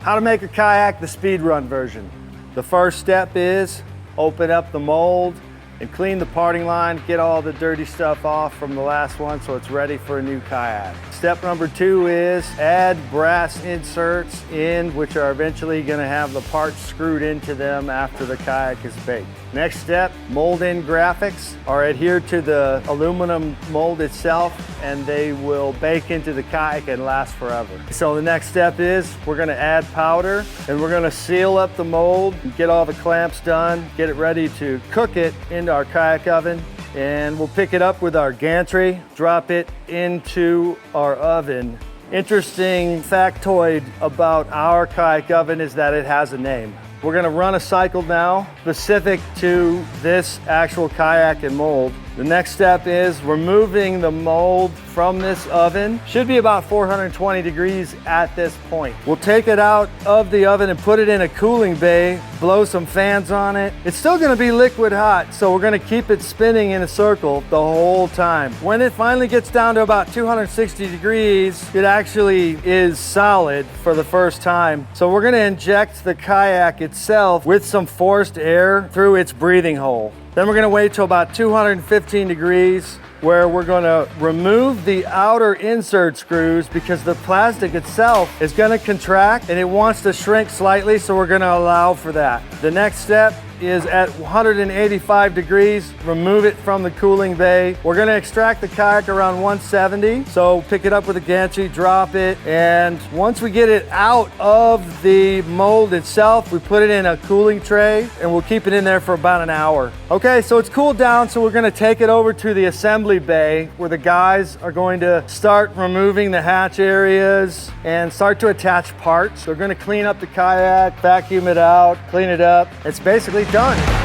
How to make a kayak the Speedrun version. The first step is open up the mold and clean the parting line, get all the dirty stuff off from the last one so it's ready for a new kayak. Step number 2 is add brass inserts in, which are eventually going to have the parts screwed into them after the kayak is baked. Next step, mold in graphics are adhered to the aluminum mold itself, and they will bake into the kayak and last forever. So the next step is we're going to add powder and we're going to seal up the mold, get all the clamps done, get it ready to cook it into our kayak oven, and we'll pick it up with our gantry, drop it into our oven. Interesting factoid about our kayak oven is that it has a name. We're gonna run a cycle now specific to this actual kayak and mold. The next step is removing the mold from this oven. Should be about 420 degrees at this point. We'll take it out of the oven and put it in a cooling bay, blow some fans on it. It's still gonna be liquid hot, so we're gonna keep it spinning in a circle the whole time. When it finally gets down to about 260 degrees, it actually is solid for the first time. So we're gonna inject the kayak itself with some forced air through its breathing hole. Then we're gonna wait till about 215 degrees where we're gonna remove the outer insert screws because the plastic itself is gonna contract and it wants to shrink slightly, so we're gonna allow for that. The next step is at 185 degrees, remove it from the cooling bay. We're gonna extract the kayak around 170, so pick it up with a gantry, drop it, and once we get it out of the mold itself, we put it in a cooling tray and we'll keep it in there for about an hour. Okay, so it's cooled down, so we're gonna take it over to the assembly bay where the guys are going to start removing the hatch areas and start to attach parts. They're gonna clean up the kayak, vacuum it out, clean it up. It's basically done.